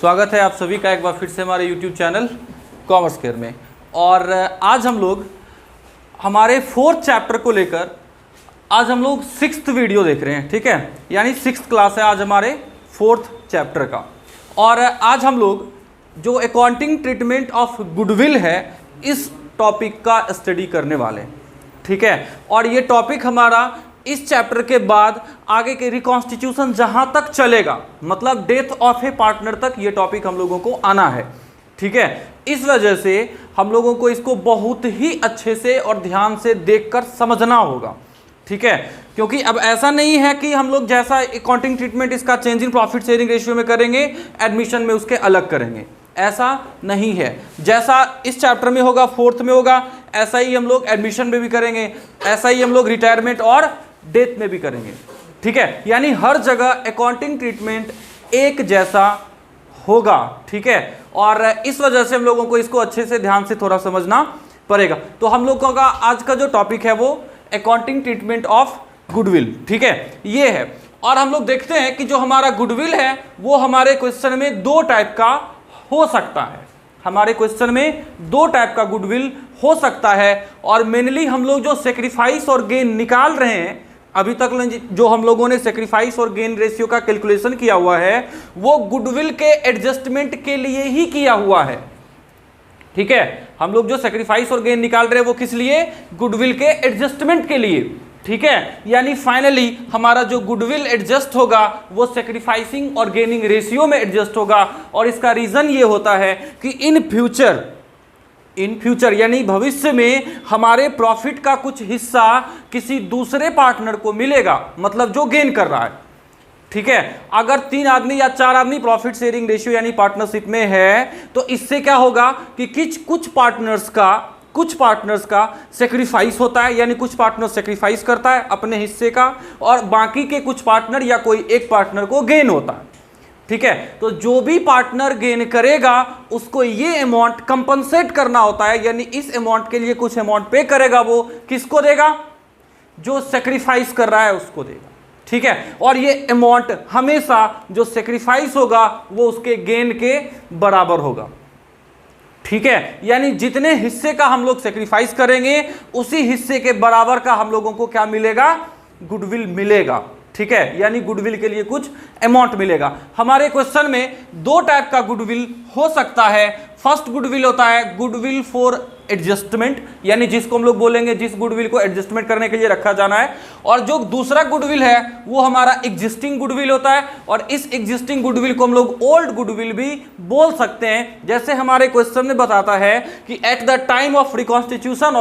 स्वागत है आप सभी का एक बार फिर से हमारे YouTube चैनल कॉमर्स केयर में। और आज हम लोग हमारे 4th चैप्टर को लेकर आज हम लोग 6th वीडियो देख रहे हैं, ठीक है। यानी 6th क्लास है आज हमारे 4th चैप्टर का। और आज हम लोग जो अकाउंटिंग ट्रीटमेंट ऑफ गुडविल है इस टॉपिक का स्टडी करने वाले हैं, ठीक है। और ये टॉपिक हमारा इस चैप्टर के बाद आगे के रिकॉन्स्टिट्यूशन जहां तक चलेगा, मतलब डेथ ऑफ ए पार्टनर तक ये टॉपिक हम लोगों को आना है, ठीक है। इस वजह से हम लोगों को इसको बहुत ही अच्छे से और ध्यान से देखकर समझना होगा, ठीक है। क्योंकि अब ऐसा नहीं है कि हम लोग जैसा अकाउंटिंग ट्रीटमेंट इसका change in profit sharing ratio में करेंगे, एडमिशन में उसके अलग करेंगे, ऐसा नहीं है। जैसा इस चैप्टर में होगा 4th में होगा, ऐसा ही हम लोग एडमिशन में भी करेंगे, ऐसा ही हम लोग रिटायरमेंट और डेथ में भी करेंगे, ठीक है। यानी हर जगह अकाउंटिंग ट्रीटमेंट एक जैसा होगा, ठीक है। और इस वजह से हम लोगों को इसको अच्छे से ध्यान से थोड़ा समझना पड़ेगा। तो हम लोगों का आज का जो टॉपिक है वो अकाउंटिंग ट्रीटमेंट ऑफ गुडविल, ठीक है, ये है। और हम लोग देखते हैं कि जो हमारा गुडविल है वो हमारे क्वेश्चन में 2 टाइप का हो सकता है। हमारे क्वेश्चन में 2 टाइप का गुडविल हो सकता है। और मेनली हम लोग जो सेक्रीफाइस और गेन निकाल रहे हैं, अभी तक जो हम लोगों ने सेक्रीफाइस और गेन रेशियो का कैलकुलेशन किया हुआ है वो गुडविल के एडजस्टमेंट के लिए ही किया हुआ है, ठीक है। हम लोग जो सेक्रीफाइस और गेन निकाल रहे हैं वो किस लिए? गुडविल के एडजस्टमेंट के लिए, ठीक है। यानी फाइनली हमारा जो गुडविल एडजस्ट होगा वो सेक्रीफाइसिंग और गेनिंग रेशियो में एडजस्ट होगा। और इसका रीजन ये होता है कि इन फ्यूचर यानी भविष्य में हमारे प्रॉफिट का कुछ हिस्सा किसी दूसरे पार्टनर को मिलेगा, मतलब जो गेन कर रहा है, ठीक है। अगर 3 आदमी या 4 आदमी प्रॉफिट शेयरिंग रेशियो यानी पार्टनरशिप में है तो इससे क्या होगा कि कुछ पार्टनर्स का सेक्रीफाइस होता है, यानी कुछ पार्टनर सेक्रीफाइस करता है अपने हिस्से का, और बाकी के कुछ पार्टनर या कोई एक पार्टनर को गेन होता है, ठीक है। तो जो भी पार्टनर गेन करेगा उसको ये अमाउंट कंपनसेट करना होता है, यानी इस अमाउंट के लिए कुछ अमाउंट पे करेगा, वो किसको देगा? जो सेक्रीफाइस कर रहा है उसको देगा, ठीक है। और ये अमाउंट हमेशा जो सेक्रीफाइस होगा वो उसके गेन के बराबर होगा, ठीक है। यानी जितने हिस्से का हम लोग सेक्रीफाइस करेंगे उसी हिस्से के बराबर का हम लोगों को क्या मिलेगा? गुडविल मिलेगा, ठीक है। यानी गुडविल के लिए कुछ अमाउंट मिलेगा। हमारे क्वेश्चन में 2 टाइप का गुडविल हो सकता है। फर्स्ट गुडविल होता है गुडविल फॉर एडजस्टमेंट, यानी जिसको हम लोग बोलेंगे जिस गुडविल को एडजस्टमेंट करने के लिए रखा जाना है। और जो दूसरा गुडविल है वो हमारा एग्जिस्टिंग गुडविल होता है, और इस एग्जिस्टिंग गुडविल को हम लोग ओल्ड गुडविल भी बोल सकते हैं। जैसे हमारे क्वेश्चन में बताता है कि at the time of reconstitution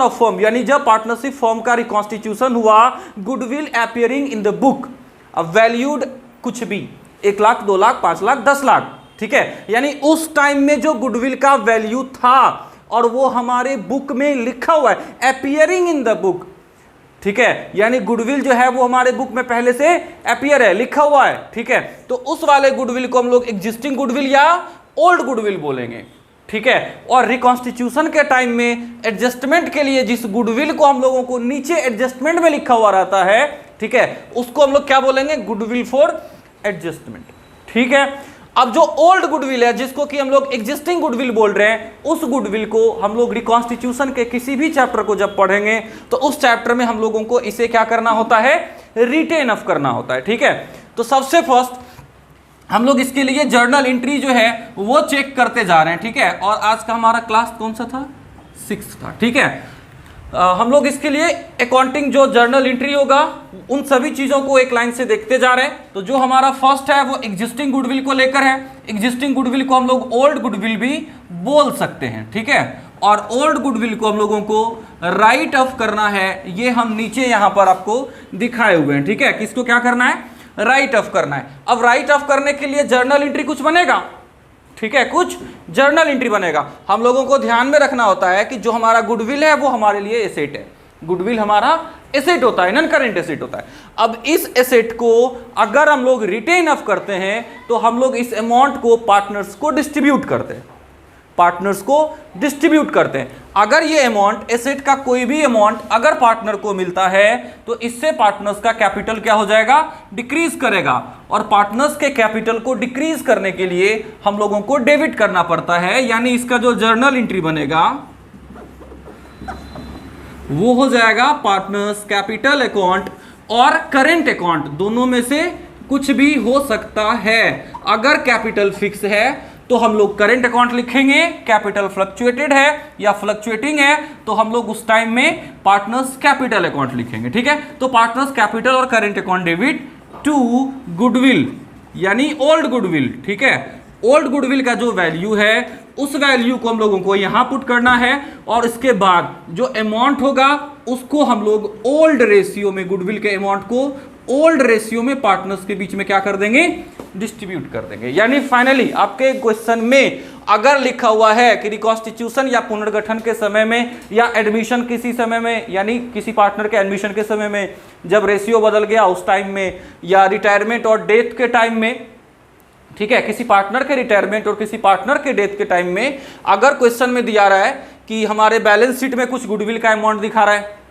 of firm, यानी जब पार्टनरशिप फर्म का रिकॉन्स्टिट्यूशन हुआ, goodwill appearing in the book valued कुछ भी 1 लाख, 2 लाख, 5 लाख, 10 लाख, ठीक है। यानी उस टाइम में जो गुडविल का वैल्यू था और वो हमारे बुक में लिखा हुआ है, अपीयरिंग इन द बुक, ठीक है। यानी गुडविल जो है वो हमारे बुक में पहले से अपीयर है, लिखा हुआ है, ठीक है। तो उस वाले गुडविल को हम लोग एग्जिस्टिंग गुडविल या ओल्ड गुडविल बोलेंगे, ठीक है। और रिकॉन्स्टिट्यूशन के टाइम में एडजस्टमेंट के लिए जिस गुडविल को हम लोगों को नीचे एडजस्टमेंट में लिखा हुआ रहता है, ठीक है, उसको हम लोग क्या बोलेंगे? गुडविल फॉर एडजस्टमेंट, ठीक है। अब जो ओल्ड गुडविल है जिसको कि हम लोग एग्जिस्टिंग गुडविल बोल रहे हैं, उस गुडविल को हम लोग रिकॉन्स्टिट्यूशन के किसी भी चैप्टर को जब पढ़ेंगे तो उस चैप्टर में हम लोगों को इसे क्या करना होता है? रिटेन ऑफ करना होता है, ठीक है। तो सबसे फर्स्ट हम लोग इसके लिए जर्नल एंट्री जो है वो चेक करते जा रहे हैं, ठीक है। और आज का हमारा क्लास कौन सा था? 6th था, ठीक है। हम लोग इसके लिए अकाउंटिंग जो जर्नल एंट्री होगा उन सभी चीज़ों को एक लाइन से देखते जा रहे हैं। तो जो हमारा फर्स्ट है वो एग्जिस्टिंग गुडविल को लेकर है। एग्जिस्टिंग गुडविल को हम लोग ओल्ड गुडविल भी बोल सकते हैं, ठीक है। और ओल्ड गुडविल को हम लोगों को राइट ऑफ करना है, ये हम नीचे यहाँ पर आपको दिखाए हुए हैं, ठीक है। किसको क्या करना है? राइट ऑफ करना है। अब राइट ऑफ करने के लिए जर्नल एंट्री कुछ बनेगा, ठीक है, कुछ जर्नल एंट्री बनेगा। हम लोगों को ध्यान में रखना होता है कि जो हमारा गुडविल है वो हमारे लिए एसेट है। गुडविल हमारा एसेट होता है, नॉन करेंट एसेट होता है। अब इस एसेट को अगर हम लोग रिटेन ऑफ करते हैं तो हम लोग इस अमाउंट को पार्टनर्स को डिस्ट्रीब्यूट करते हैं, पार्टनर्स को डिस्ट्रीब्यूट करते हैं। अगर ये अमाउंट, एसेट का कोई भी अमाउंट अगर पार्टनर को मिलता है तो इससे पार्टनर्स का कैपिटल क्या हो जाएगा, डिक्रीज करेगा। और पार्टनर्स के कैपिटल को डिक्रीज करने के लिए हम लोगों को डेबिट करना पड़ता है, यानी इसका जो जर्नल एंट्री बनेगा वो हो जाएगा पार्टनर्स कैपिटल अकाउंट और करेंट अकाउंट, दोनों में से कुछ भी हो सकता है। अगर कैपिटल फिक्स है तो हम लोग करेंट अकाउंट लिखेंगे, कैपिटल फ्लक्चुएटेड है या फ्लक्चुएटिंग है तो हम लोग उस टाइम में पार्टनर्स कैपिटल अकाउंट लिखेंगे। ठीक है, तो पार्टनर्स कैपिटल और current account debit to goodwill यानी ओल्ड गुडविल। ठीक है, ओल्ड गुडविल का जो वैल्यू है उस वैल्यू को हम लोगों को यहां पुट करना है और इसके बाद जो अमाउंट होगा उसको हम लोग ओल्ड रेशियो में, गुडविल के अमाउंट को ओल्ड रेशियो में पार्टनर्स के बीच में क्या कर देंगे, डिस्ट्रीब्यूट कर देंगे। यानी फाइनली आपके क्वेश्चन में अगर लिखा हुआ है कि रिकॉन्स्टिट्यूशन या पुनर्गठन के समय में या एडमिशन किसी समय में, यानी किसी पार्टनर के एडमिशन के समय में जब रेशियो बदल गया उस टाइम में, या रिटायरमेंट और डेथ के टाइम में, ठीक है, किसी पार्टनर के रिटायरमेंट और किसी पार्टनर के डेथ के टाइम में अगर क्वेश्चन में दिया रहा है कि हमारे बैलेंस शीट में कुछ गुडविल का अमाउंट दिखा रहा है,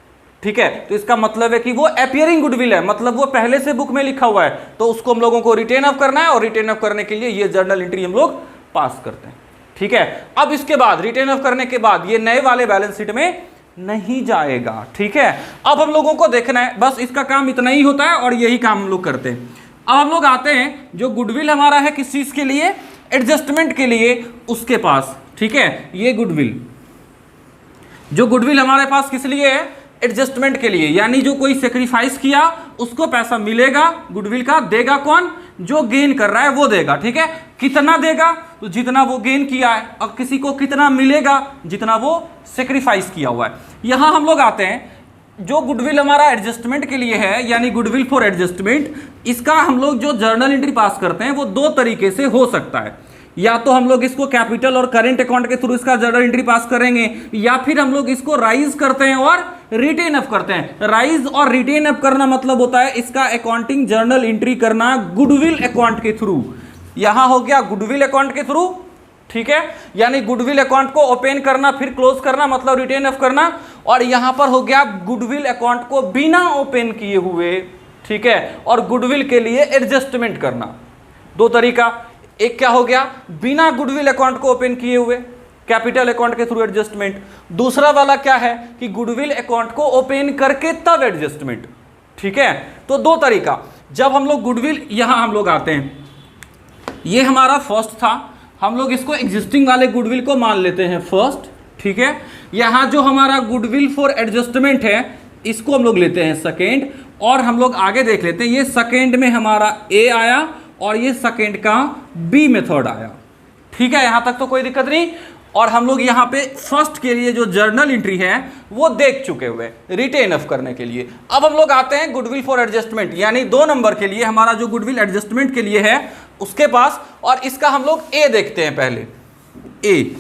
ठीक है, तो इसका मतलब है कि वो अपीयरिंग गुडविल है, मतलब वो पहले से बुक में लिखा हुआ है, तो उसको हम लोगों को रिटेन अप करना है और रिटेन अप करने के लिए ये जर्नल एंट्री हम लोग पास करते हैं। ठीक है, अब इसके बाद रिटेन अप करने के बाद ये नए वाले बैलेंस शीट में नहीं जाएगा। ठीक है, अब हम लोगों को देखना है, बस इसका काम इतना ही होता है और यही काम हम लोग करते हैं। अब हम लोग आते हैं जो गुडविल हमारा है किस चीज के लिए, एडजस्टमेंट के लिए उसके पास। ठीक है, ये गुडविल, जो गुडविल हमारे पास किस लिए है, एडजस्टमेंट के लिए, यानी जो कोई सेक्रीफाइस किया उसको पैसा मिलेगा गुडविल का, देगा कौन, जो गेन कर रहा है वो देगा। ठीक है, कितना देगा, तो जितना वो गेन किया है, और किसी को कितना मिलेगा, जितना वो सेक्रीफाइस किया हुआ है। यहां हम लोग आते हैं, जो गुडविल हमारा एडजस्टमेंट के लिए है यानी गुडविल फॉर एडजस्टमेंट, इसका हम लोग जो जर्नल एंट्री पास करते हैं वो दो तरीके से हो सकता है। या तो हम लोग इसको कैपिटल और करेंट अकाउंट के थ्रू इसका जर्नल एंट्री पास करेंगे, या फिर हम लोग इसको राइज करते हैं और रिटेन अप करते हैं। राइज और रिटेन अप करना मतलब होता है इसका अकाउंटिंग जर्नल एंट्री करना गुडविल अकाउंट के थ्रू। यहां हो गया गुडविल अकाउंट के थ्रू, ठीक है, यानी गुडविल अकाउंट को ओपन करना फिर क्लोज करना मतलब रिटेन अप करना, और यहां पर हो गया गुडविल अकाउंट को बिना ओपन किए हुए, ठीक है, और गुडविल के लिए एडजस्टमेंट करना। दो तरीका, एक क्या हो गया, बिना गुडविल अकाउंट को ओपन किए हुए कैपिटल अकाउंट के थ्रू एडजस्टमेंट, दूसरा वाला क्या है कि गुडविल अकाउंट को ओपन करके तब एडजस्टमेंट। ठीक है, तो दो तरीका। जब हम लोग गुडविल, यहां हम लोग आते हैं, ये हमारा फर्स्ट था, हम लोग इसको एग्जिस्टिंग वाले गुडविल को मान लेते हैं फर्स्ट। ठीक है, यहां जो हमारा गुडविल फॉर एडजस्टमेंट है इसको हम लोग लेते हैं सेकेंड, और हम लोग आगे देख लेते हैं, ये सेकेंड में हमारा ए आया और ये सेकेंड का बी मेथड आया। ठीक है, यहां तक तो कोई दिक्कत नहीं। और हम लोग यहां पे फर्स्ट के लिए जो जर्नल एंट्री है वो देख चुके हुए रिटेन अप करने के लिए। अब हम लोग आते हैं गुडविल फॉर एडजस्टमेंट, यानी 2 नंबर के लिए हमारा जो गुडविल एडजस्टमेंट के लिए है उसके पास, और इसका हम लोग ए देखते हैं पहले, ए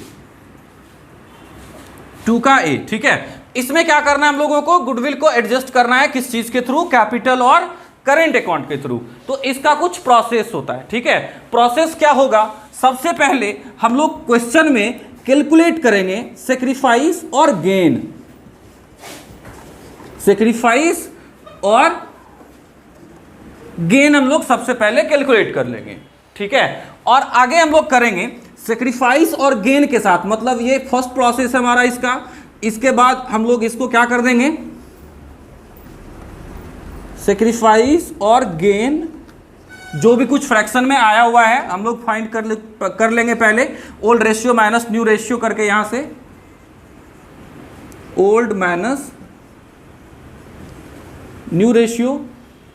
2 का ए। ठीक है, इसमें क्या करना है हम लोगों को, गुडविल को एडजस्ट करना है किस चीज के थ्रू, कैपिटल और करेंट अकाउंट के थ्रू। तो इसका कुछ प्रोसेस होता है। ठीक है, प्रोसेस क्या होगा, सबसे पहले हम लोग क्वेश्चन में कैलकुलेट करेंगे सेक्रीफाइस और गेन, सेक्रीफाइस और गेन हम लोग सबसे पहले कैलकुलेट कर लेंगे। ठीक है, और आगे हम लोग करेंगे सेक्रीफाइस और गेन के साथ, मतलब ये फर्स्ट प्रोसेस है हमारा इसका। इसके बाद हम लोग इसको क्या कर देंगे, सेक्रीफाइस और गेन, जो भी कुछ फ्रैक्शन में आया हुआ है हम लोग फाइंड कर लेंगे पहले, old ratio minus new ratio करके, यहां से ओल्ड माइनस न्यू रेशियो,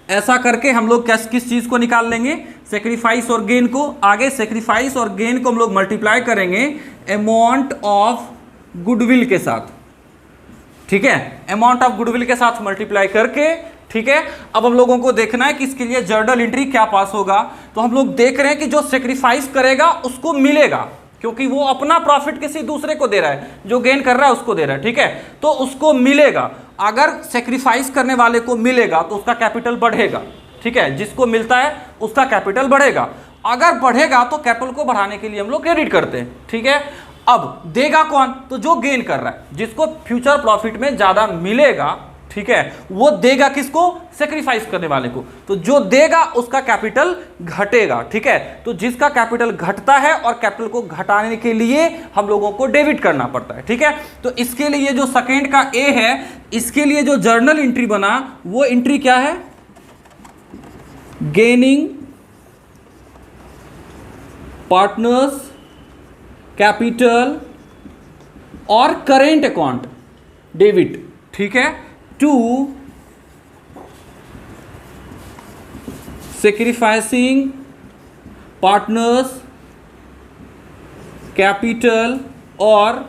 ऐसा करके हम लोग किस चीज को निकाल लेंगे, सेक्रीफाइस और गेन को। आगे सेक्रीफाइस और गेन को हम लोग मल्टीप्लाई करेंगे अमाउंट ऑफ गुडविल के साथ। ठीक है, अमाउंट ऑफ गुडविल के साथ मल्टीप्लाई करके, ठीक है, अब हम लोगों को देखना है कि इसके लिए जर्नल एंट्री क्या पास होगा। तो हम लोग देख रहे हैं कि जो सेक्रीफाइस करेगा उसको मिलेगा, क्योंकि वो अपना प्रॉफिट किसी दूसरे को दे रहा है, जो गेन कर रहा है उसको दे रहा है। ठीक है, तो उसको मिलेगा। अगर सेक्रीफाइस करने वाले को मिलेगा तो उसका कैपिटल बढ़ेगा। ठीक है, जिसको मिलता है उसका कैपिटल बढ़ेगा। अगर बढ़ेगा तो कैपिटल को बढ़ाने के लिए हम लोग क्रेडिट करते हैं। ठीक है, अब देगा कौन? तो जो गेन कर रहा है, जिसको फ्यूचर प्रॉफिट में ज्यादा मिलेगा, ठीक है, वो देगा किसको? सेक्रीफाइस करने वाले को। तो जो देगा उसका कैपिटल घटेगा, ठीक है। तो जिसका कैपिटल घटता है और कैपिटल को घटाने के लिए हम लोगों को डेबिट करना पड़ता है, ठीक है। तो इसके लिए जो सेकेंड का ए है, इसके लिए जो जर्नल एंट्री बना वो एंट्री क्या है? गेनिंग पार्टनर्स कैपिटल और करेंट अकाउंट डेबिट, ठीक है, टू सेक्रीफाइसिंग पार्टनर्स कैपिटल और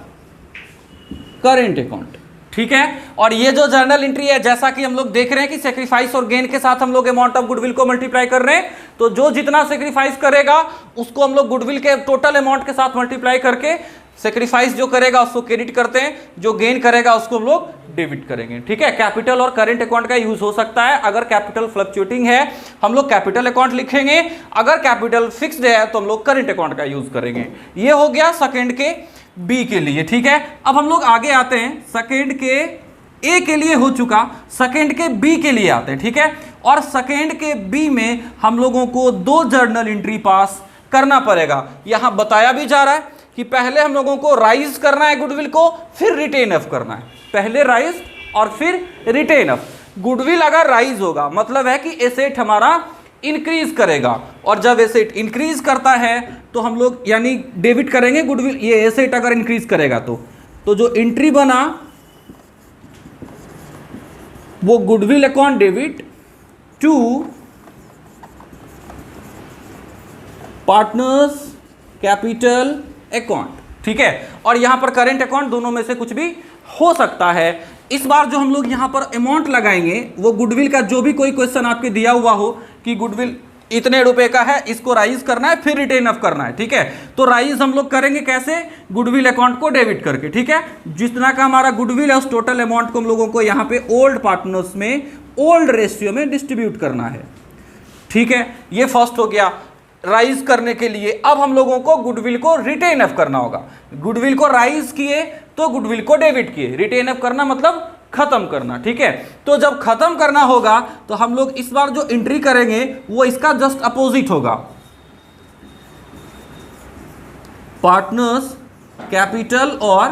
करेंट अकाउंट, ठीक है। और ये जो जर्नल एंट्री है, जैसा कि हम लोग देख रहे हैं कि सेक्रीफाइस और गेन के साथ हम लोग अमाउंट ऑफ गुडविल को मल्टीप्लाई कर रहे हैं, तो जो जितना सेक्रीफाइस करेगा उसको हम लोग गुडविल के टोटल अमाउंट के साथ मल्टीप्लाई करके सेक्रीफाइस जो करेगा उसको क्रेडिट करते हैं, जो गेन करेगा उसको हम लोग डेबिट करेंगे, ठीक है। कैपिटल और करेंट अकाउंट का यूज हो सकता है। अगर कैपिटल फ्लक्चुएटिंग है हम लोग कैपिटल अकाउंट लिखेंगे, अगर कैपिटल फिक्स्ड है तो हम लोग करेंट अकाउंट का यूज करेंगे। ये हो गया सेकंड के बी के लिए, ठीक है। अब हम लोग आगे आते हैं, सेकंड के ए के लिए हो चुका, सेकंड के बी के लिए आते हैं, ठीक है। और सेकंड के बी में हम लोगों को 2 जर्नल एंट्री पास करना पड़ेगा। यहां बताया भी जा रहा है कि पहले हम लोगों को राइज करना है गुडविल को, फिर रिटेन ऑफ करना है। पहले राइज और फिर रिटेन ऑफ। गुडविल अगर राइज होगा मतलब है कि एसेट हमारा इंक्रीज करेगा, और जब एसेट इंक्रीज करता है तो हम लोग यानी डेबिट करेंगे गुडविल। ये एसेट अगर इंक्रीज करेगा तो जो एंट्री बना वो goodwill account debit to partners capital account, ठीक है। और यहां पर करेंट अकाउंट, दोनों में से कुछ भी हो सकता है। इस बार जो हम लोग यहां पर अमाउंट लगाएंगे वो गुडविल का, जो भी कोई क्वेश्चन आपके दिया हुआ हो कि गुडविल इतने रुपए का है, इसको राइज करना है फिर रिटेन ऑफ करना है, ठीक है। तो राइज हम लोग करेंगे कैसे? गुडविल अकाउंट को डेबिट करके, ठीक है। जितना का हमारा गुडविल है उस टोटल अमाउंट को हम लोगों को यहाँ पे ओल्ड पार्टनर्स में ओल्ड रेशियो में डिस्ट्रीब्यूट करना है, ठीक है। ये फर्स्ट हो गया राइज करने के लिए। अब हम लोगों को गुडविल को रिटेन ऑफ करना होगा। गुडविल को राइज किए तो गुडविल को डेबिट किए, रिटेन ऑफ करना मतलब खत्म करना, ठीक है। तो जब खत्म करना होगा तो हम लोग इस बार जो एंट्री करेंगे वो इसका जस्ट अपोजिट होगा। पार्टनर्स कैपिटल और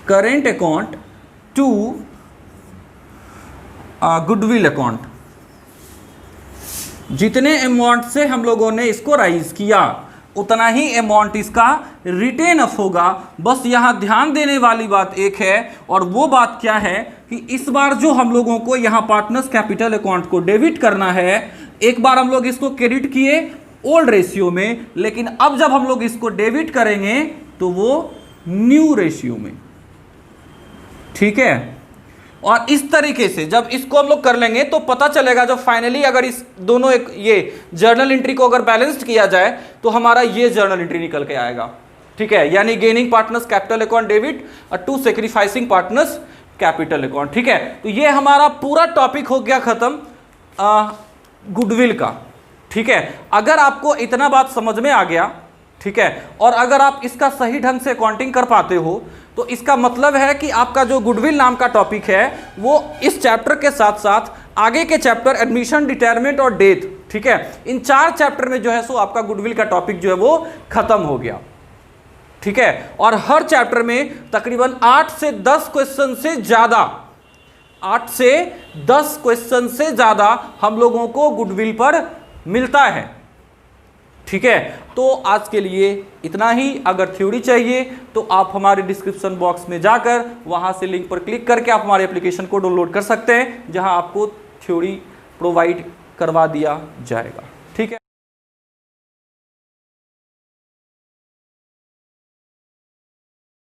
current account to goodwill account. जितने अमाउंट से हम लोगों ने इसको राइज किया उतना ही अमाउंट इसका रिटेन ऑफ होगा। बस यहां ध्यान देने वाली बात एक है, और वो बात क्या है कि इस बार जो हम लोगों को यहां पार्टनर्स कैपिटल अकाउंट को डेबिट करना है, एक बार हम लोग इसको क्रेडिट किए ओल्ड रेशियो में, लेकिन अब जब हम लोग इसको डेबिट करेंगे तो वो न्यू रेशियो में, ठीक है। और इस तरीके से जब इसको हम लोग कर लेंगे तो पता चलेगा, जब फाइनली अगर इस दोनों एक ये जर्नल एंट्री को अगर बैलेंस्ड किया जाए तो हमारा ये जर्नल एंट्री निकल के आएगा, ठीक है। यानी gaining partners capital account debit और to sacrificing partners capital account, ठीक है। तो ये हमारा पूरा टॉपिक हो गया खत्म गुडविल का, ठीक है। अगर आपको इतना बात समझ में आ गया, ठीक है, और अगर आप इसका सही ढंग से अकाउंटिंग कर पाते हो तो इसका मतलब है कि आपका जो गुडविल नाम का टॉपिक है वो इस चैप्टर के साथ साथ आगे के चैप्टर एडमिशन, रिटायरमेंट और डेथ, ठीक है, इन 4 चैप्टर में जो है सो आपका गुडविल का टॉपिक जो है वो खत्म हो गया, ठीक है। और हर चैप्टर में तकरीबन 8 से 10 क्वेश्चन से ज्यादा, 8 से 10 क्वेश्चन से ज्यादा हम लोगों को गुडविल पर मिलता है, ठीक है। तो आज के लिए इतना ही। अगर थ्योरी चाहिए तो आप हमारे डिस्क्रिप्शन बॉक्स में जाकर वहां से लिंक पर क्लिक करके आप हमारे एप्लीकेशन को डाउनलोड कर सकते हैं, जहां आपको थ्योरी प्रोवाइड करवा दिया जाएगा।